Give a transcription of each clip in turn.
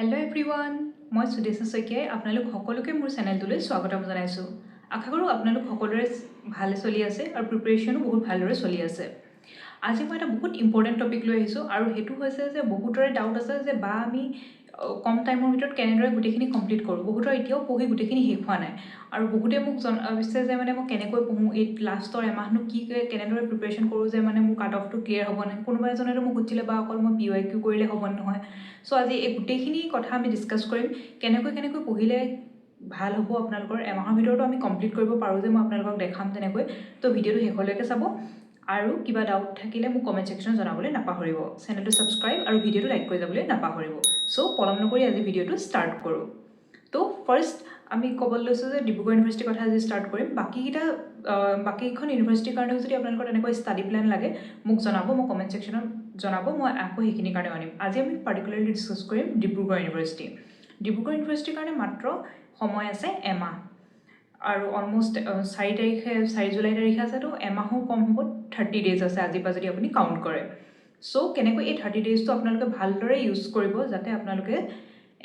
Hello' everyone, মই সুদেশা শইকীয়াই আপোনালোক সকলোকে মোৰ চেনেলটোলৈ স্বাগতম জনাইছোঁ। আশা কৰোঁ আপোনালোক সকলোৰে ভালে চলি আছে আৰু প্ৰিপেৰেশ্যনো বহুত ভালদৰে চলি আছে। আজি মই এটা বহুত ইম্পৰ্টেণ্ট টপিক লৈ আহিছোঁ আৰু সেইটো হৈছে যে বহুতৰে ডাউট আছে যে আমি কম টাইমৰ ভিতৰত কেনেদৰে গোটেইখিনি কমপ্লিট কৰোঁ। বহুতৰ এতিয়াও পঢ়ি গোটেইখিনি শেষ হোৱা নাই আৰু বহুতে মোক জনাইছে যে মই কেনেকৈ পঢ়োঁ, এই লাষ্টৰ এমাহনো কেনেদৰে প্ৰিপেৰেশ্যন কৰোঁ যে মোৰ কাট অফটো ক্লিয়াৰ হ'ব নাই। কোনোবা এজনেতো মোক সুধিছিলে অকল মই PYQ কৰিলে হ'ব নহয়। চ' আজি এই গোটেইখিনি কথা আমি ডিছকাছ কৰিম, কেনেকৈ পঢ়িলে ভাল হ'ব আপোনালোকৰ এমাহৰ ভিতৰতো আমি কমপ্লিট কৰিব পাৰোঁ যে মই আপোনালোকক দেখাম তেনেকৈ। তো ভিডিঅ'টো শেষলৈকে চাব আৰু কিবা ডাউট থাকিলে মোক কমেণ্ট ছেকশ্যনত জনাবলৈ নাপাহৰিব। চেনেলটো ছাবস্ক্ৰাইব আৰু ভিডিঅ'টো লাইক কৰি যাবলৈ নাপাহৰিব। চ' পলম নকৰি আজি ভিডিঅ'টো ষ্টাৰ্ট কৰোঁ। তো ফাৰ্ষ্ট আমি ক'বলৈ লৈছোঁ যে ডিব্ৰুগড় ইউনিভাৰ্চিটিৰ কথা আজি ষ্টাৰ্ট কৰিম। বাকীকেইখন ইউনিভাৰ্চিটিৰ কাৰণেও যদি আপোনালোকৰ তেনেকৈ ষ্টাডি প্লেন লাগে মোক জনাব, মই কমেণ্ট ছেকশ্যনত জনাব, মই আকৌ সেইখিনিৰ কাৰণে আনিম। আজি আমি পাৰ্টিকুলাৰলি ডিছকাছ কৰিম ডিব্ৰুগড় ইউনিভাৰ্চিটি। ডিব্ৰুগড় ইউনিভাৰ্চিটিৰ কাৰণে মাত্ৰ সময় আছে এমাহ আৰু অলমষ্ট 4 জুলাই তাৰিখে আছে। তো এমাহো কম হ'ব, 30 ডেইজ আছে আজিৰ পৰা যদি আপুনি কাউণ্ট কৰে। চ' কেনেকৈ এই 30 ডেইজটো আপোনালোকে ভালদৰে ইউজ কৰিব যাতে আপোনালোকে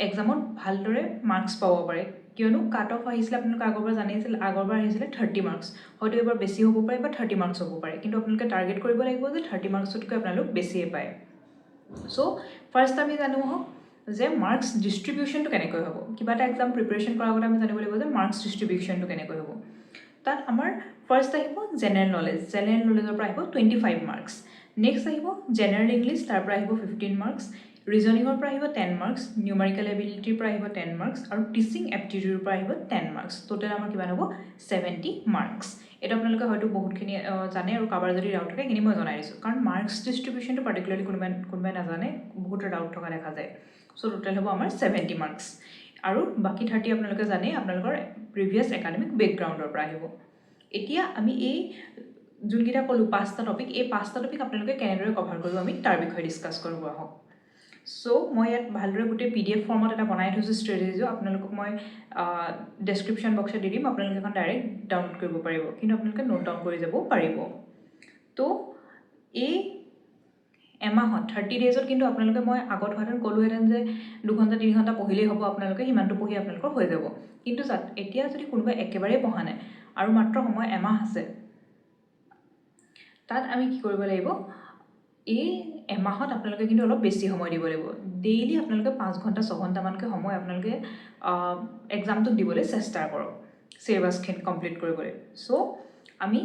এক্সামত ভালদৰে মাৰ্কছ পাব পাৰে। কিয়নো কাট অফ আহিছিলে আপোনালোকে আগৰবাৰ জানিছিল, আগৰবাৰ আহিছিলে 30 মাৰ্কছ। হয়তো এবাৰ বেছি হ'ব পাৰে বা 30 মাৰ্কছ হ'ব পাৰে, কিন্তু আপোনালোকে টাৰ্গেট কৰিব লাগিব যে 30 মাৰ্কছতকৈ আপোনালোক বেছিয়ে পায়। চ' ফাৰ্ষ্ট আমি জানো আহক যে মাৰ্কছ ডিষ্ট্ৰিবিউশ্যনটো কেনেকৈ হ'ব। কিবা এটা এক্সাম প্ৰিপেৰেশ্যন কৰাৰ আগতে আমি জানিব লাগিব যে মাৰ্কছ ডিষ্ট্ৰিবিউশ্যনটো কেনেকৈ হ'ব। তাত আমাৰ ফাৰ্ষ্ট আহিব জেনেৰেল নলেজ। জেনেৰেল নলেজৰ পৰা আহিব 25 মাৰ্কছ। নেক্সট আহিব জেনেৰেল ইংলিছ, তাৰ পৰা আহিব 15 মাৰ্কছ। ৰিজনিঙৰ পৰা আহিব 10 মাৰ্কছ, নিউমাৰিকেল এবিলিটিৰ পৰা আহিব 10 মাৰ্কছ আৰু টিচিং এপ্টিটিউডৰ পৰা আহিব 10 মাৰ্কছ। টোটেল আমাৰ কিমান হ'ব 70 মাৰ্কছ। এইটো আপোনালোকে হয়তো বহুতখিনি জানে আৰু কাৰোবাৰ যদি ডাউট থাকে সেইখিনি মই জনাই দিছোঁ, কাৰণ মাৰ্কছ ডিষ্ট্ৰিবিউশ্যনটো পাৰ্টিকুলাৰলি কোনোবাই নাজানে, বহুতৰ ডাউট থকা দেখা যায়। চ' টোটেল হ'ব আমাৰ 70 মাৰ্কছ আৰু বাকী 30 আপোনালোকে জানেই আপোনালোকৰ প্ৰিভিয়াছ একাডেমিক বেকগ্ৰাউণ্ডৰ পৰা আহিব। এতিয়া আমি এই যোনকেইটা ক'লোঁ 5টা টপিক, এই 5টা টপিক আপোনালোকে কেনেদৰে কভাৰ কৰিব আমি তাৰ বিষয়ে ডিছকাছ কৰিব আহক। চ' মই ইয়াত ভালদৰে গোটেই PDF ফৰ্মত এটা বনাই থৈছোঁ ষ্ট্ৰেটেজিও, আপোনালোকক মই ডেছক্ৰিপশ্যন বক্সত দি দিম, আপোনালোকে এখন ডাইৰেক্ট ডাউনলোড কৰিব পাৰিব, কিন্তু আপোনালোকে নোট ডাউন কৰি যাব পাৰিব। তো এই এমাহত 30 ডেইজত কিন্তু আপোনালোকে মই আগত হোৱাহেঁতেন ক'লোহেঁতেন যে 2 ঘণ্টা 3 ঘণ্টা পঢ়িলেই হ'ব, আপোনালোকে সিমানটো পঢ়ি আপোনালোকৰ হৈ যাব। কিন্তু এতিয়া যদি কোনোবাই একেবাৰেই পঢ়া নাই আৰু মাত্ৰ সময় এমাহ আছে, তাত আমি কি কৰিব লাগিব, এই এমাহত আপোনালোকে কিন্তু অলপ বেছি সময় দিব লাগিব। ডেইলি আপোনালোকে 5 ঘণ্টা 6 ঘণ্টামানকৈ সময় আপোনালোকে এক্সামটোত দিবলৈ চেষ্টা কৰক, চিলেবাছখিনি কমপ্লিট কৰিবলৈ। চ' আমি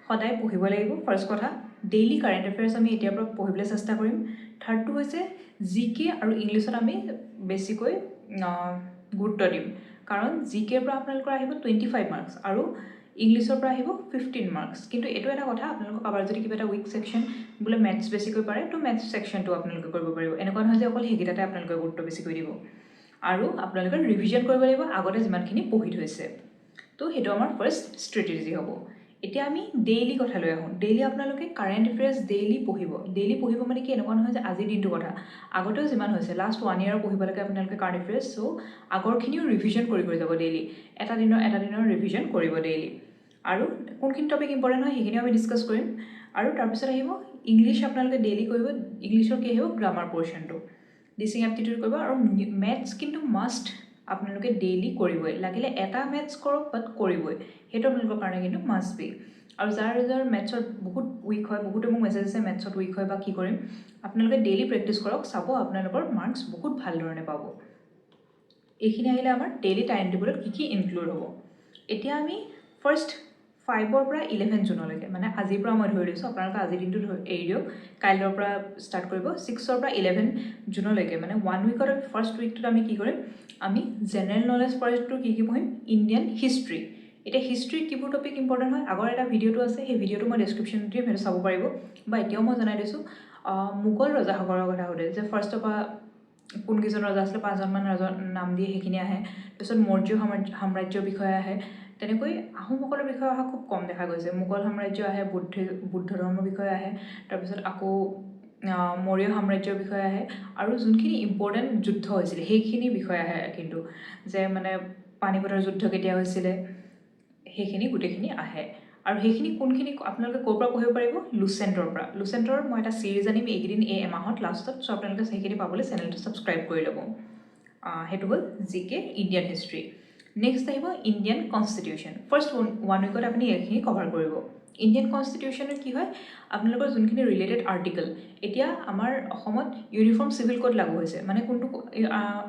সদায় পঢ়িব লাগিব। ফাৰ্ষ্ট কথা ডেইলি কাৰেণ্ট এফেয়াৰ্ছ আমি এতিয়াৰ পৰা পঢ়িবলৈ চেষ্টা কৰিম। থাৰ্ডটো হৈছে GK আৰু ইংলিছত আমি বেছিকৈ গুৰুত্ব দিম, কাৰণ GKৰ পৰা আপোনালোকৰ আহিব 25 মাৰ্কছ আৰু ইংলিছৰ পৰা আহিব 15 মাৰ্কছ। কিন্তু এইটো এটা কথা, আপোনালোকৰ কাৰোবাৰ যদি কিবা এটা উইক ছেকশ্যন বোলে মেথছ বেছিকৈ পাৰে, তো মেথছ ছেকশ্যনটো আপোনালোকে কৰিব পাৰিব। এনেকুৱা নহয় যে অকল সেইকেইটাতে আপোনালোকে গুৰুত্ব বেছিকৈ দিব। আৰু আপোনালোকে ৰিভিজন কৰিব লাগিব আগতে যিমানখিনি পঢ়ি থৈছে। তো সেইটো আমাৰ ফাৰ্ষ্ট ষ্ট্ৰেটেজি হ'ব। এতিয়া আমি ডেইলি কথা লৈ আহোঁ। ডেইলি আপোনালোকে কাৰেণ্ট এফেয়াৰ্ছ ডেইলি পঢ়িব। ডেইলি পঢ়িব মানে কি, এনেকুৱা নহয় যে আজিৰ দিনটোৰ কথা, আগতেও যিমান হৈছে লাষ্ট 1 year পঢ়িব লাগে আপোনালোকে কাৰেণ্ট এফেয়াৰ্ছ। চ' আগৰখিনিও ৰিভিজন কৰি যাব ডেইলি, এটা দিনৰ ৰিভিজন কৰিব ডেইলি। আৰু কোনখিনি টপিক ইম্পৰ্টেণ্ট হয় সেইখিনিও আমি ডিছকাছ কৰিম। আৰু তাৰপিছত আহিব ইংলিছ, আপোনালোকে ডেইলি কৰিব। ইংলিছৰ কি আহিব, গ্ৰামাৰ পৰ্শ্যনটো। টিচিং এপ্টিটিউড কৰিব আৰু মেথছ কিন্তু মাষ্ট আপোনালোকে ডেইলি কৰিবই, লাগিলে এটা মেথছ কৰক বাট কৰিবই, সেইটো আপোনালোকৰ কাৰণে কিন্তু মাষ্ট বি। আৰু যাৰ মেথছত বহুত উইক হয়, বহুতে মোক মেছেজ আছে মেথছত উইক হয় বা কি কৰিম, আপোনালোকে ডেইলি প্ৰেক্টিছ কৰক, চাব আপোনালোকৰ মাৰ্কছ বহুত ভাল ধৰণে পাব। এইখিনি আহিলে আমাৰ ডেইলি টাইম টেবুলত কি ইনক্লুড হ'ব। এতিয়া আমি ফাৰ্ষ্ট 5ৰ পৰা 11 জুনলৈকে, মানে আজিৰ পৰা মই ধৰি লৈছোঁ, আপোনালোকে আজিৰ দিনটো এৰি দিয়ক, কাইলৈৰ পৰা ষ্টাৰ্ট কৰিব। 6ৰ পৰা 11 জুনলৈকে, মানে 1 উইকত ফাৰ্ষ্ট উইকটোত আমি কি কৰিম, আমি জেনেৰেল নলেজ ফাৰ্ষ্টটো কি পঢ়িম, ইণ্ডিয়ান হিষ্ট্ৰী। এতিয়া হিষ্ট্ৰীত কিবোৰ টপিক ইম্পৰ্টেণ্ট হয়, আগৰ এটা ভিডিঅ'টো আছে, সেই ভিডিঅ'টো মই ডেছক্ৰিপশ্যনত দিম, সেইটো চাব পাৰিব। বা এতিয়াও মই জনাই দিছোঁ, মোগল ৰজাসকলৰ কথা সোধে যে ফাৰ্ষ্টৰ পৰা কোনকেইজন ৰজা আছিলে, 5জনমান ৰজাৰ নাম দিয়ে, সেইখিনি আহে। তাৰপিছত মৌৰ্য সাম্ৰাজ্যৰ বিষয়ে আহে। তেনেকৈ আহোমসকলৰ বিষয়ে অহা খুব কম দেখা গৈছে। মোগল সাম্ৰাজ্য আহে, বুদ্ধ ধৰ্মৰ বিষয়ে আহে, তাৰপিছত আকৌ মৌৰ্য সাম্ৰাজ্যৰ বিষয়ে আহে, আৰু যোনখিনি ইম্পৰ্টেণ্ট যুদ্ধ হৈছিলে সেইখিনি বিষয়ে আহে, কিন্তু যে মানে পানিপথৰ যুদ্ধ কেতিয়া হৈছিলে সেইখিনি গোটেইখিনি আহে। আৰু সেইখিনি কোনখিনি আপোনালোকে ক'ৰ পৰা পঢ়িব পাৰিব, লুচেণ্টৰ পৰা। লুচেণ্টৰ মই এটা ছিৰিজ আনিম এইকেইদিন, এই এমাহত লাষ্টত। চ' আপোনালোকে সেইখিনি পাবলৈ চেনেলটো ছাবস্ক্ৰাইব কৰি ল'ব। সেইটো হ'ল GK ইণ্ডিয়ান হিষ্ট্ৰী। নেক্সট আহিব ইণ্ডিয়ান কনষ্টিটিউশ্যন। ফাৰ্ষ্ট 1 উইকত আপুনি এইখিনি কভাৰ কৰিব। ইণ্ডিয়ান কনষ্টিটিউশ্যনত কি হয়, আপোনালোকৰ যোনখিনি ৰিলেটেড আৰ্টিকল, এতিয়া আমাৰ অসমত ইউনিফৰ্ম চিভিল কোড লাগু হৈছে, মানে কোনটো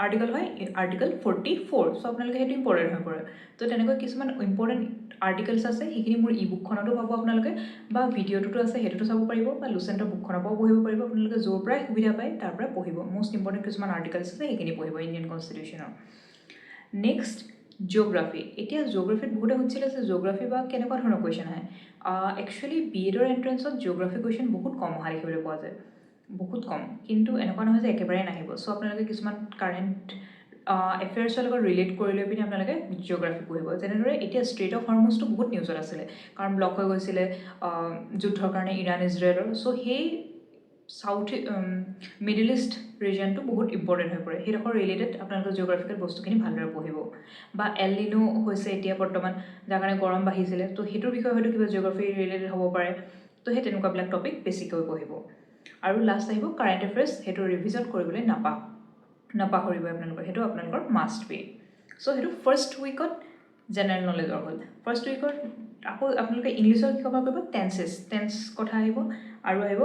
আৰ্টিকল হয়, আৰ্টিকল 44। চ' আপোনালোকে সেইটো ইম্পৰ্টেণ্ট হৈ পৰে। তো তেনেকৈ কিছুমান ইম্পৰ্টেণ্ট আৰ্টিকলছ আছে, সেইখিনি মোৰ ই বুকখনতো পাব আপোনালোকে, বা ভিডিঅ'টোতো আছে সেইটোতো চাব পাৰিব, বা লুচেণ্টৰ বুকখনৰ পৰাও পঢ়িব পাৰিব। আপোনালোকে য'ৰ পৰাই সুবিধা পায় তাৰ পৰা পঢ়িব। মষ্ট ইম্পৰ্টেণ্ট কিছুমান আৰ্টিকলছ আছে সেইখিনি পঢ়িব ইণ্ডিয়ান কনষ্টিটিউশ্যনৰ। Next geography. এতিয়া জিঅ'গ্ৰাফীত বহুতে সুধিছিলে যে জিঅ'গ্ৰাফী বা কেনেকুৱা ধৰণৰ কুৱেশ্যন আহে। একচুৱেলি BEdৰ এণ্ট্ৰেঞ্চত জিঅ'গ্ৰাফী কুৱেশ্যন বহুত কম অহা দেখিবলৈ পোৱা যায়, বহুত কম। কিন্তু এনেকুৱা নহয় যে একেবাৰে নাহিব। চ' আপোনালোকে কিছুমান কাৰেণ্ট এফেয়াৰ্ছৰ লগত ৰিলেট কৰি লৈ পিনে আপোনালোকে জিঅ'গ্ৰাফী পঢ়িব। যেনেদৰে এতিয়া ষ্ট্ৰেইট অফ হৰমুজটো বহুত নিউজত আছিলে, কাৰণ ব্লক হৈ গৈছিলে যুদ্ধৰ কাৰণে ইৰাণ ইজৰাইলৰ। চ' সেই চাউথ মিডল ইষ্ট ৰিজনটো বহুত ইম্পৰ্টেণ্ট হৈ পৰে। সেইডোখৰ ৰিলেটেড আপোনালোকৰ জিঅ'গ্ৰাফিকেল বস্তুখিনি ভালদৰে পঢ়িব। বা এল নিনো হৈছে এতিয়া বৰ্তমান, যাৰ কাৰণে গৰম বাঢ়িছিলে, তো সেইটোৰ বিষয়ে হয়তো কিবা জিঅ'গ্ৰাফি ৰিলেটেড হ'ব পাৰে। তো সেই তেনেকুৱাবিলাক টপিক বেছিকৈ পঢ়িব। আৰু লাষ্ট আহিব কাৰেণ্ট এফেয়াৰ্ছ। সেইটো ৰিভিজন কৰিবলৈ নাপাহৰিব আপোনালোকৰ, সেইটো আপোনালোকৰ মাষ্ট বি। চ' সেইটো ফাৰ্ষ্ট উইকত জেনেৰেল নলেজৰ হ'ল। ফাৰ্ষ্ট উইকত আকৌ আপোনালোকে ইংলিছৰ কি কভাৰ কৰিব, টেন্স কথা আহিব, আৰু আহিব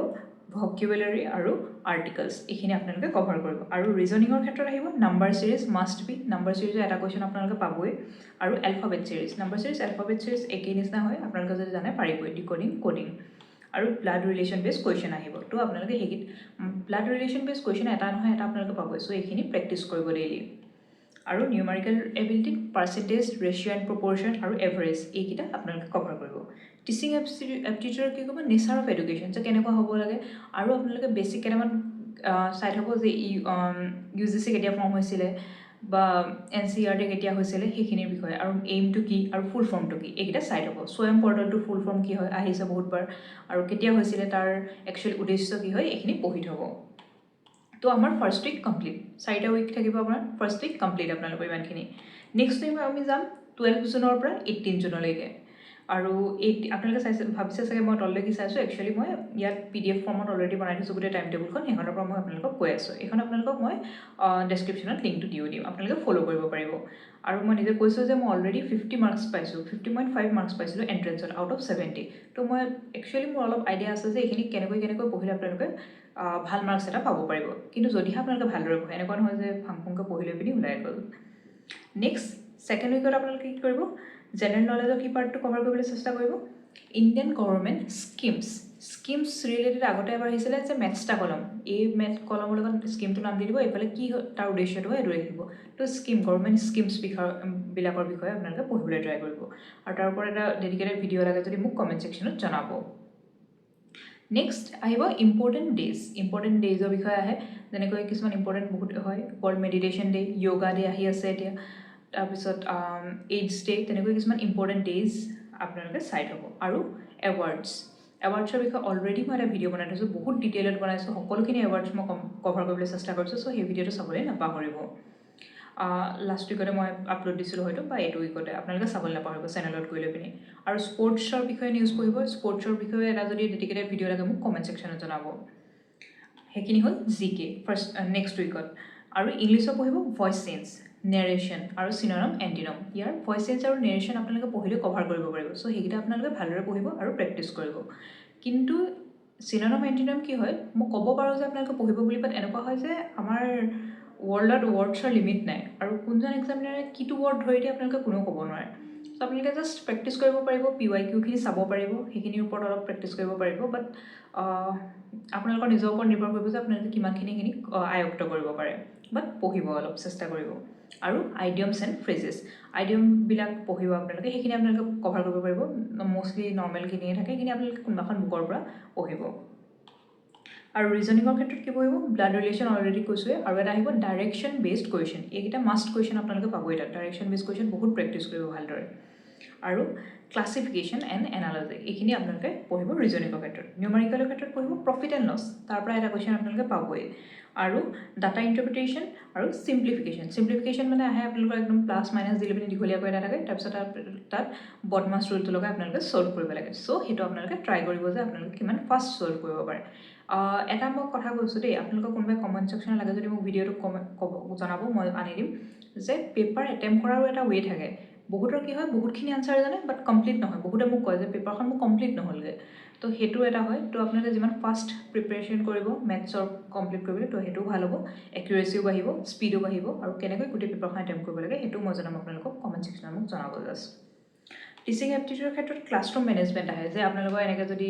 ভকেবুলাৰী আৰু আৰ্টিকলছ। এইখিনি আপোনালোকে কভাৰ কৰিব। আৰু ৰিজনিঙৰ ক্ষেত্ৰত আহিব number series must be. Number ছিৰিজৰ এটা কুৱেশ্যন আপোনালোকে পাবই। আৰু alphabet series, number series alphabet series একেই নিচিনা হয়, আপোনালোকে যদি জানে পাৰিবই, ডিকডিং কোডিং। আৰু ব্লাড ৰিলেশ্যন বেছ কুৱেশ্যন আহিব। তো আপোনালোকে সেইখিনি ব্লাড ৰিলেশ্যন বেছ কুৱেশ্যন এটা নহয় এটা আপোনালোকে পাবই। চ' এইখিনি প্ৰেক্টিছ কৰিব ডেইলি। আৰু numerical ability, percentage, ratio' and proportion আৰু এভাৰেজ, এইকেইটা আপোনালোকে কভাৰ কৰিব। টিচিং এপ্টিটিউডৰ কি ক'ব, নেচাৰ অফ এডুকেশ্যন, যে কেনেকুৱা হ'ব লাগে। আৰু আপোনালোকে বেছিক কেইটামান চাই থ'ব যে UGC কেতিয়া ফৰ্ম হৈছিলে, বা NCERT কেতিয়া হৈছিলে, সেইখিনিৰ বিষয়ে। আৰু এইমটো কি আৰু ফুল ফৰ্মটো কি, এইকেইটা চাই থ'ব। স্বয়ং পৰ্টেলটোৰ ফুল ফৰ্ম কি হয় আহিছে বহুতবাৰ, আৰু কেতিয়া হৈছিলে তাৰ একচুৱেল উদ্দেশ্য কি হয়, এইখিনি পঢ়ি থ'ব। তো আমাৰ ফাৰ্ষ্ট উইক কমপ্লিট। 4টা উইক থাকিব আপোনাৰ, ফাৰ্ষ্ট উইক কমপ্লিট আপোনালোকৰ ইমানখিনি। নেক্সট উইক আমি যাম 12 জুনৰ পৰা 18 জুনলৈকে। আৰু আপোনালোকে ভাবিছে চাগে মই তললৈ কি চাইছোঁ, একচুৱেলি মই ইয়াত PDF ফৰ্মত অলৰেডি বনাই থৈছোঁ গোটেই টাইম টেবুলখন, সেইখনৰ পৰা মই আপোনালোকক কৈ আছোঁ। এইখন আপোনালোকক মই ডেছক্ৰিপশ্যনত লিংকটো দিম, আপোনালোকে ফ'ল' কৰিব পাৰিব। আৰু মই নিজে কৈছোঁ যে মই অলৰেডি 50 মাৰ্কছ পাইছোঁ, 50.5 মাৰ্কছ পাইছিলোঁ এণ্ট্ৰেঞ্চত আউট অফ 70। তো মই একচুৱেলি মোৰ অলপ আইডিয়া আছে যে এইখিনি কেনেকৈ পঢ়িলে আপোনালোকে ভাল মাৰ্কছ এটা পাব পাৰিব। কিন্তু যদিহে আপোনালোকে ভালদৰে পঢ়ে, এনেকুৱা নহয় যে ফাং ফুংকৈ পঢ়ি লৈ পিনি ওলাই গ'ল। নেক্সট ছেকেণ্ড উইকত আপোনালোকে কি কৰিব, জেনেৰেল নলেজৰ কি পাৰ্টটো কভাৰ কৰিবলৈ চেষ্টা কৰিব। ইণ্ডিয়ান গভৰ্ণমেণ্ট স্কিমছ ৰিলেটেড আগতে এবাৰ আহিছিলে যে মেথছটা কলম, এই মেথ কলমৰ লগত স্কিমটো নাম দি দিব, এইফালে কি তাৰ উদ্দেশ্যটো হয় এইটো লিখিব। তো গভৰ্ণমেণ্ট স্কিমছ বিলাকৰ বিষয়ে আপোনালোকে পঢ়িবলৈ ট্ৰাই কৰিব। আৰু তাৰ ওপৰত এটা ডেডিকেটেড ভিডিঅ' লাগে যদি মোক কমেণ্ট ছেকশ্যনত জনাব। নেক্সট আহিব ইম্পৰ্টেণ্ট ডেইজৰ বিষয়ে আহে। যেনেকৈ কিছুমান ইম্পৰ্টেণ্ট বহুত হয়, world meditation day', yoga day' আহি আছে এতিয়া, তাৰপিছত এইডছ ডে', তেনেকৈ কিছুমান ইম্পৰ্টেণ্ট ডেইজ আপোনালোকে চাই থ'ব। আৰু এৱাৰ্ডছৰ বিষয়ে অলৰেডি মই এটা ভিডিঅ' বনাই থৈছোঁ, বহুত ডিটেইলত বনাইছোঁ, সকলোখিনি এৱাৰ্ডছ মই কভাৰ কৰিবলৈ চেষ্টা কৰিছোঁ। চ' সেই ভিডিঅ'টো চাবলৈ নাপাহৰিব। লাষ্ট উইকতে মই আপলোড দিছিলোঁ হয়তো, বা এইটো উইকতে আপোনালোকে চাবলৈ নাপাহৰিব চেনেলত গৈ লৈ পিনি। আৰু স্পৰ্টছৰ বিষয়ে নিউজ পঢ়িব। স্পৰ্টছৰ বিষয়ে এটা যদি ডেডিকেটেড ভিডিঅ' লাগে মোক কমেণ্ট ছেকশ্যনত জনাব। সেইখিনি হ'ল GK নেক্সট উইকত। আৰু ইংলিছত পঢ়িব ভইচ চেঞ্জ, নেৰেশ্যন আৰু চিন'নিম এণ্টিনম। ইয়াৰ ভইচ চেঞ্জ আৰু নেৰেশ্যন আপোনালোকে পঢ়িলে কভাৰ কৰিব পাৰিব। চ' সেইকেইটা আপোনালোকে ভালদৰে পঢ়িব আৰু প্ৰেক্টিছ কৰিব। কিন্তু চিন'নিম এণ্টিনম কি হয়, মই ক'ব পাৰোঁ যে আপোনালোকে পঢ়িব বুলি, বাট এনেকুৱা হয় যে আমাৰ ৱৰ্ল্ডত ৱৰ্ডছৰ লিমিট নাই, আৰু কোনজন এক্সামিনাৰে কিটো ৱৰ্ড ধৰি দিয়ে আপোনালোকে কোনেও ক'ব নোৱাৰে। চ' আপোনালোকে জাষ্ট প্ৰেক্টিছ কৰিব পাৰিব, PYQখিনি চাব পাৰিব, সেইখিনিৰ ওপৰত অলপ প্ৰেক্টিছ কৰিব পাৰিব। বাট আপোনালোকৰ নিজৰ ওপৰত নিৰ্ভৰ কৰিব যে আপোনালোকে কিমানখিনি আয়ত্ত কৰিব পাৰে। বাট পঢ়িব অলপ, চেষ্টা কৰিব। আৰু আইডিয়মছ এণ্ড ফ্ৰেজেছ, আইডিয়মবিলাক পঢ়িব আপোনালোকে, সেইখিনি আপোনালোকে কভাৰ কৰিব পাৰিব। মষ্টলি নৰ্মেলখিনিয়ে থাকে, সেইখিনি আপোনালোকে কোনোবাখন বুকৰ পৰা পঢ়িব। আৰু ৰিজনিঙৰ ক্ষেত্ৰত কি পঢ়িব, ব্লাড ৰিলেশ্যন অলৰেডি কৈছোঁৱে। আৰু এটা আহিব ডাইৰেকশ্যন বেছড কুৱেশ্যন, এইকেইটা মাষ্ট কুৱেশ্যন আপোনালোকে পাবই তাত। ডাইৰেকশ্যন বেছড কুৱেশ্যন বহুত প্ৰেক্টিছ কৰিব ভালদৰে। আৰু ক্লাছিফিকেশ্যন এণ্ড এনালজি, এইখিনি আপোনালোকে পঢ়িব ৰিজনিঙৰ ক্ষেত্ৰত। নিউমাৰিকেলৰ ক্ষেত্ৰত পঢ়িব প্ৰফিট এণ্ড লছ, তাৰ পৰা এটা কুৱেশ্যন আপোনালোকে পাবই। আৰু ডাটা ইণ্টাৰপ্ৰিটেশ্যন আৰু চিম্প্লিফিকেশ্যন মানে আহে আপোনালোকৰ একদম প্লাছ মাইনাছ দিলে পিনি দীঘলীয়াকৈ এটা থাকে, তাৰপিছত তাত বদমাছ ৰুলটো লগাই আপোনালোকে ছল্ভ কৰিব লাগে। চ' সেইটো আপোনালোকে ট্ৰাই কৰিব যে আপোনালোকে কিমান ফাষ্ট ছল্ভ কৰিব পাৰে। এটা মই কথা কৈছোঁ দেই, আপোনালোকৰ কোনোবাই কমেণ্ট ছেকশ্যনত লাগে যদি মোক ভিডিঅ'টো জনাব, মই আনি দিম যে পেপাৰ এটেম্প কৰাৰো এটা ৱে থাকে। বহুতৰ কি হয়, বহুতখিনি আনচাৰ জানে বাট কমপ্লিট নহয়। বহুতে মোক কয় যে পেপাৰখন মোৰ কমপ্লিট নহ'লগৈ, তো সেইটো এটা হয়। তো আপোনালোকে যিমান ফাষ্ট প্ৰিপেৰেশ্যন কৰিব মেথছৰ কমপ্লিট কৰিবলৈ, তো সেইটোও ভাল হ'ব, একিউৰেচিও বাঢ়িব, স্পীডো বাঢ়িব, আৰু কেনেকৈ গোটেই পেপাৰখন এটেম্প কৰিব লাগে সেইটো মই জনাম আপোনালোকক। কমেণ্ট ছেকশ্যনত মোক জনাব জাষ্ট। টিচিং এপ্টিটিউডৰ ক্ষেত্ৰত ক্লাছৰুম মেনেজমেণ্ট আহে, যে আপোনালোকৰ এনেকৈ যদি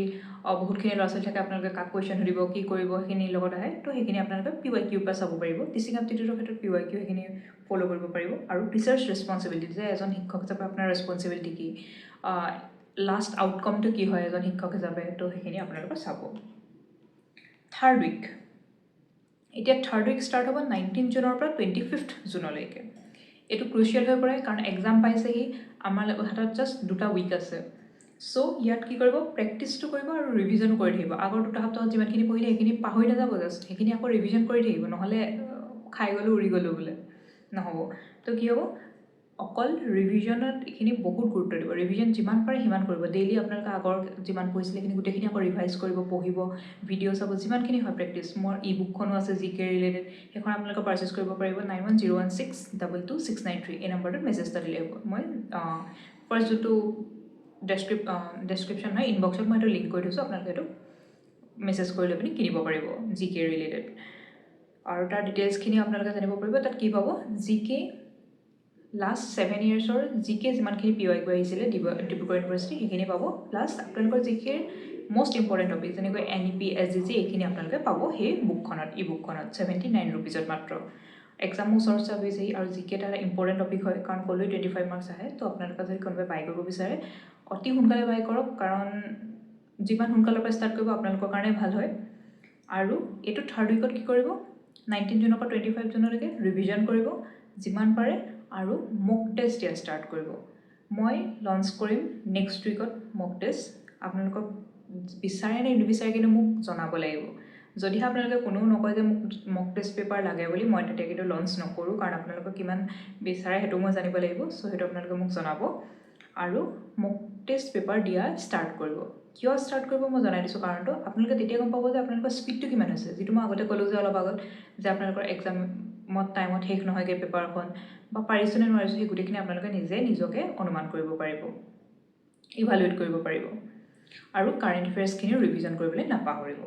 বহুতখিনি ল'ৰা ছোৱালী থাকে, আপোনালোকে কাক কুৱেশ্যন সুধিব, কি কৰিব, সেইখিনিৰ লগত আহে। তো সেইখিনি আপোনালোকে PYQ পৰা চাব পাৰিব। টিচিং এপ্টিটিউডৰ ক্ষেত্ৰত PYQ সেইখিনি ফ'ল' কৰিব পাৰিব। আৰু টিচাৰ্ছ ৰেছপনচিবিলিটি, যে এজন শিক্ষক হিচাপে আপোনাৰ ৰেছপনচিবিলিটি কি, লাষ্ট আউটকামটো কি হয় এজন শিক্ষক হিচাপে, তো সেইখিনি আপোনালোকে চাব। থাৰ্ড উইক, এতিয়া থাৰ্ড উইক ষ্টাৰ্ট হ'ব 19 জুনৰ পৰা 25 জুনলৈকে। এইটো ক্ৰুচিয়েল হৈ পৰে কাৰণ এক্সাম পাইছেহি, আমাৰ হাতত জাষ্ট 2টা উইক আছে। চ' ইয়াত কি কৰিব, প্ৰেক্টিছটো কৰিব আৰু ৰিভিজনো কৰি থাকিব। আগৰ 2টা সপ্তাহত যিমানখিনি পঢ়িলে সেইখিনি পাহৰি নাযাব, জাষ্ট সেইখিনি আকৌ ৰিভিজন কৰি থাকিব, নহ'লে খাই গ'লোঁ উৰি গ'লোঁ বোলে নহ'ব। তো কি হ'ব, অকল ৰিভিজনত এইখিনি বহুত গুৰুত্ব দিব। ৰিভিজন যিমান পাৰে সিমান কৰিব। ডেইলি আপোনালোকে আগৰ যিমান পঢ়িছিলে সেইখিনি গোটেইখিনি আকৌ ৰিভাইজ কৰিব, পঢ়িব, ভিডিঅ' চাব, যিমানখিনি হয় প্ৰেক্টিছ। মোৰ ই বুকখনো আছে GK ৰিলেটেড, সেইখন আপোনালোকে পাৰ্চেছ কৰিব পাৰিব। 9101622693 এই নম্বৰটোত মেছেজ এটা দিলে হ'ব। মই ফাৰ্ষ্ট যোনটো ডেছক্ৰিপশ্যন হয় ইনবক্সত মই এইটো লিংক কৰি থৈছোঁ, আপোনালোকে এইটো মেছেজ কৰি লৈ পিনি কিনিব পাৰিব GK ৰিলেটেড। আৰু তাৰ ডিটেইলছখিনি আপোনালোকে জানিব পাৰিব। তাত কি পাব, GK লাষ্ট 7 yearsৰ GK যিমানখিনি PYQ আহিছিলে ডিব্ৰুগড় ইউনিভাৰ্চিটি সেইখিনি পাব, প্লাছ আপোনালোকৰ GKৰ মষ্ট ইম্পৰ্টেণ্ট টপিক যেনেকৈ NEP SGG এইখিনি আপোনালোকে পাব সেই বুকখনত, ই বুকখনত 79 rupeesত মাত্ৰ। এক্সামো ওচৰত চাপিছেহি আৰু GK এটা ইম্পৰ্টেণ্ট টপিক হয়, কাৰণ ক'লৈ 25 মাৰ্কছ আহে। তো আপোনালোকে যদি কোনোবাই বাই কৰিব বিচাৰে অতি সোনকালে বাই কৰক, কাৰণ যিমান সোনকালৰ পৰা ষ্টাৰ্ট কৰিব আপোনালোকৰ কাৰণে ভাল হয়। আৰু এইটো থাৰ্ড উইকত কি কৰিব, 19 জুনৰ পৰা 25 জুনলৈকে ৰিভিজন কৰিব যিমান পাৰে, আৰু মক টেষ্ট দিয়া ষ্টাৰ্ট কৰিব। মই লঞ্চ কৰিম নেক্সট উইকত মক টেষ্ট। আপোনালোকক বিচাৰে নে নিবিচাৰে কিন্তু মোক জনাব লাগিব। যদিহে আপোনালোকে কোনেও নকয় যে মোক মক টেষ্ট পেপাৰ লাগে বুলি, মই তেতিয়া কিন্তু লঞ্চ নকৰোঁ, কাৰণ আপোনালোকক কিমান বিচাৰে সেইটো মই জানিব লাগিব। চ' সেইটো আপোনালোকে মোক জনাব। আৰু মক টেষ্ট পেপাৰ দিয়া ষ্টাৰ্ট কৰিব। কিয় ষ্টাৰ্ট কৰিব মই জনাই দিছোঁ কাৰণটো, আপোনালোকে তেতিয়া গম পাব যে আপোনালোকৰ স্পীডটো কিমান হৈছে। যিটো মই আগতে ক'লোঁ যে অলপ আগত, যে আপোনালোকৰ এক্সামত টাইমত শেষ নহয়গৈ পেপাৰখন, বা পাৰিছোঁ নে নোৱাৰিছোঁ সেই গোটেইখিনি আপোনালোকে নিজকে অনুমান কৰিব পাৰিব, ইভালুৱেট কৰিব পাৰিব। আৰু কাৰেণ্ট এফেয়াৰ্ছখিনিও ৰিভিজন কৰিবলৈ নাপাহৰিব।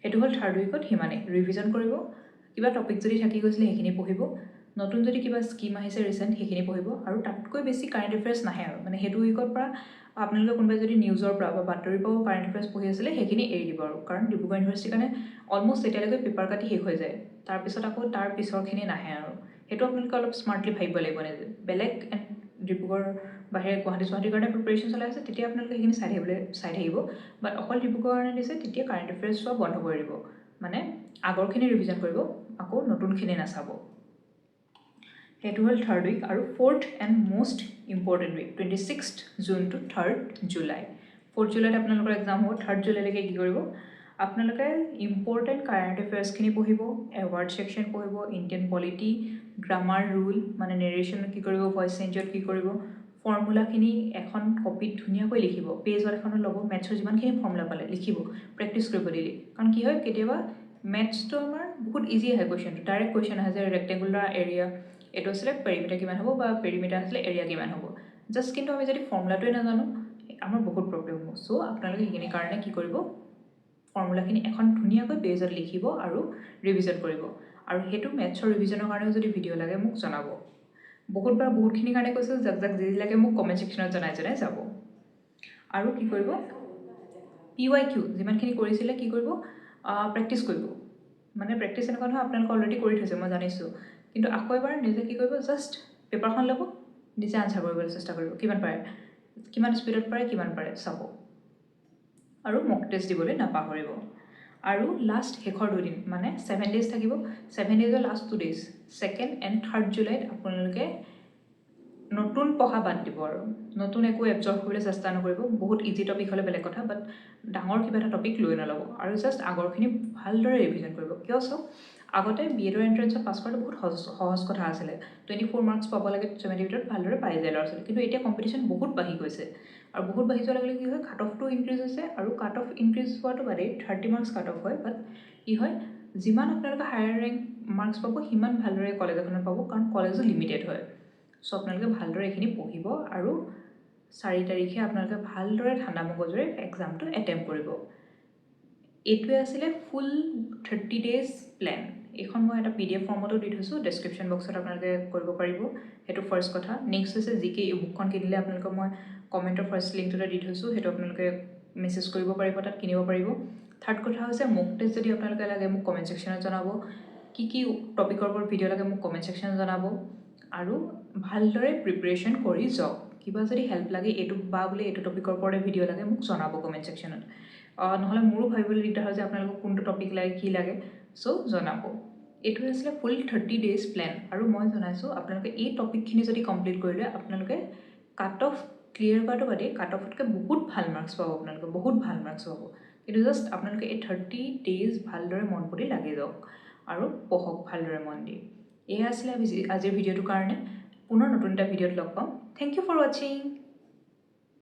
সেইটো হ'ল থাৰ্ড উইকত সিমানেই। ৰিভিজন কৰিব, কিবা টপিক যদি থাকি গৈছিলে সেইখিনি পঢ়িব, নতুন যদি কিবা স্কিম আহিছে ৰিচেণ্ট সেইখিনি পঢ়িব, আৰু তাতকৈ বেছি কাৰেণ্ট এফেয়াৰ্ছ নাহে আৰু। মানে সেইটো উইকৰ পৰা আপোনালোকে কোনোবাই যদি নিউজৰ পৰা বা বাতৰিৰ পৰাও কাৰেণ্ট এফেয়াৰ্ছ পঢ়ি আছিলে সেইখিনি এৰি দিব আৰু, কাৰণ ডিব্ৰুগড় ইউনিভাৰ্চিটিৰ কাৰণে অলমষ্ট এতিয়ালৈকে পেপাৰ কাটি শেষ হৈ যায়। তাৰপিছত আকৌ তাৰ পিছৰখিনি নাহে আৰু। সেইটো আপোনালোকে অলপ স্মাৰ্টলি ভাবিব লাগিব নিজে। বেলেগ ডিব্ৰুগড় বাহিৰে গুৱাহাটীৰ কাৰণে প্ৰিপেৰেশ্যন চলাই আছে, তেতিয়া আপোনালোকে সেইখিনি চাই থাকিব। বাট অকল ডিব্ৰুগড়ৰ কাৰণে দিছে, তেতিয়া কাৰেণ্ট এফেয়াৰ্ছ চোৱা বন্ধ কৰি দিব। মানে আগৰখিনি ৰিভিজন কৰিব, আকৌ নতুনখিনি নাচাব। সেইটো হ'ল থাৰ্ড উইক। আৰু fourth and most important week 26 June to 3 July. 4 জুলাইত আপোনালোকৰ এক্সাম হ'ব। 3 জুলাইলৈকে কি কৰিব, আপোনালোকে ইম্পৰ্টেণ্ট কাৰেণ্ট এফেয়াৰ্ছখিনি পঢ়িব, এৱাৰ্ড ছেকশ্যন পঢ়িব, ইণ্ডিয়ান পলিটি, গ্ৰামাৰ ৰুল মানে নেৰেশ্যনত কি কৰিব, ভইচ চেঞ্জত কি কৰিব, ফৰ্মুলাখিনি এখন কপিত ধুনীয়াকৈ লিখিব, পেজত এখনত ল'ব, মেথছৰ যিমানখিনি ফৰ্মুলা পালে লিখিব, প্ৰেক্টিছ কৰিব ডেইলি। কাৰণ কি হয়, কেতিয়াবা মেথছটো আমাৰ বহুত ইজি আহে কুৱেশ্যনটো, ডাইৰেক্ট কুৱেশ্যন আহে যে ৰেক্টেংগুলাৰ এৰিয়া এইটো আছিলে, পেৰিমিটাৰ কিমান হ'ব, বা পেৰিমিটাৰ আছিলে এৰিয়া কিমান হ'ব। জাষ্ট কিন্তু আমি যদি ফৰ্মুলাটোৱে নাজানো আমাৰ বহুত প্ৰব্লেম হ'ব। চ' আপোনালোকে সেইখিনি কাৰণে কি কৰিব, ফৰ্মুলাখিনি এখন ধুনীয়াকৈ পেজত লিখিব আৰু ৰিভিজন কৰিব। আৰু সেইটো মেথছৰ ৰিভিজনৰ কাৰণেও যদি ভিডিঅ' লাগে মোক জনাব। বহুতবাৰ বহুতখিনিৰ কাৰণে কৈছোঁ, যাক যি লাগে মোক কমেণ্ট ছেকশ্যনত জনাই যাব। আৰু কি কৰিব, PYQ যিমানখিনি কৰিছিলে কি কৰিব, প্ৰেক্টিছ কৰিব। মানে প্ৰেক্টিছ এনেকুৱা নহয় আপোনালোকে অলৰেডি কৰি থৈছে মই জানিছোঁ, কিন্তু আকৌ এবাৰ নিজে কি কৰিব, জাষ্ট পেপাৰখন ল'ব, নিজে আনচাৰ কৰিবলৈ চেষ্টা কৰিব, কিমান পাৰে, কিমান স্পীডত পাৰে, কিমান পাৰে চাব। আৰু মক টেষ্ট দিবলৈ নাপাহৰিব। আৰু লাষ্ট শেষৰ 2 দিন মানে 7 days থাকিব। 7 daysৰ last 2 days 2nd and 3rd জুলাইত আপোনালোকে নতুন পঢ়া বাদ দিব, আৰু নতুন একো এবজৰ্ভ কৰিবলৈ চেষ্টা নকৰিব। বহুত ইজি টপিক হ'লে বেলেগ কথা, বাট ডাঙৰ কিবা এটা টপিক লৈ নল'ব, আৰু জাষ্ট আগৰখিনি ভালদৰে ৰিভিজন কৰিব। কিয় চাওক, আগতে বি এডৰ এণ্ট্ৰেঞ্চত পাছ কৰাটো বহুত সহজ কথা আছিলে 24 মাৰ্কছ পাব লাগে 70 ভিতৰত ভালদৰে পাই যায় ল'ৰা ছোৱালী কিন্তু এতিয়া কম্পিটিশ্যন বহুত বাঢ়ি গৈছে আৰু বহুত বাঢ়ি যোৱাৰ লগে লগে কি হয় কাট অফটো ইনক্ৰিজ হৈছে আৰু কাট অফ ইনক্ৰিজ হোৱাটো বাদেই 30 মাৰ্কছ কাট অফ হয় বাট কি হয় যিমান আপোনালোকে হায়াৰ ৰেংক মাৰ্কছ পাব সিমান ভালদৰে কলেজ এখনত পাব কাৰণ কলেজো লিমিটেড হয় চ' আপোনালোকে ভালদৰে এইখিনি পঢ়িব আৰু 4 তাৰিখে আপোনালোকে ভালদৰে ঠাণ্ডা মগজুৰে এক্সামটো এটেম্প কৰিব এইটোৱে আছিলে ফুল 30 ডেজ প্লেন এইখন মই এটা PDF ফৰ্মতো দি থৈছোঁ ডেছক্ৰিপশ্যন বক্সত আপোনালোকে কৰিব পাৰিব সেইটো ফাৰ্ষ্ট কথা নেক্সট হৈছে জিকে ই বুকখন কিনিলে আপোনালোকক মই কমেণ্টৰ ফাৰ্ষ্ট লিংকটোতে দি থৈছোঁ সেইটো আপোনালোকে মেছেজ কৰিব পাৰিব তাত কিনিব পাৰিব থাৰ্ড কথা হৈছে মোক টেষ্ট যদি আপোনালোকে লাগে মোক কমেণ্ট ছেকশ্যনত জনাব কি টপিকৰ ওপৰত ভিডিঅ' লাগে মোক কমেণ্ট ছেকশ্যনত জনাব আৰু ভালদৰে প্ৰিপাৰেশ্যন কৰি যাওক কিবা যদি হেল্প লাগে এইটো বা বোলে এইটো টপিকৰ ওপৰতে ভিডিঅ' লাগে মোক জনাব কমেণ্ট ছেকশ্যনত নহ'লে মোৰো ভাবিবলৈ দিগদাৰ হয় যে আপোনালোকক কোনটো টপিক লাগে কি লাগে চ' জনাব এইটোৱে আছিলে ফুল 30 ডেজ প্লেন আৰু মই জনাইছোঁ আপোনালোকে এই টপিকখিনি যদি কমপ্লিট কৰিলে আপোনালোকে কাট অফ ক্লিয়াৰ কৰাটো বাদেই কাট অফতকৈ বহুত ভাল মাৰ্কছ পাব আপোনালোকে বহুত ভাল মাৰ্কছ পাব কিন্তু জাষ্ট আপোনালোকে এই 30 ডেজ ভালদৰে মন কৰি লাগি যাওক আৰু পঢ়ক ভালদৰে মন দি এয়া আছিলে আজিৰ ভিডিঅ'টোৰ কাৰণে পুনৰ নতুন এটা ভিডিঅ'ত লগ পাম থেংক ইউ ফৰ ৱাচিং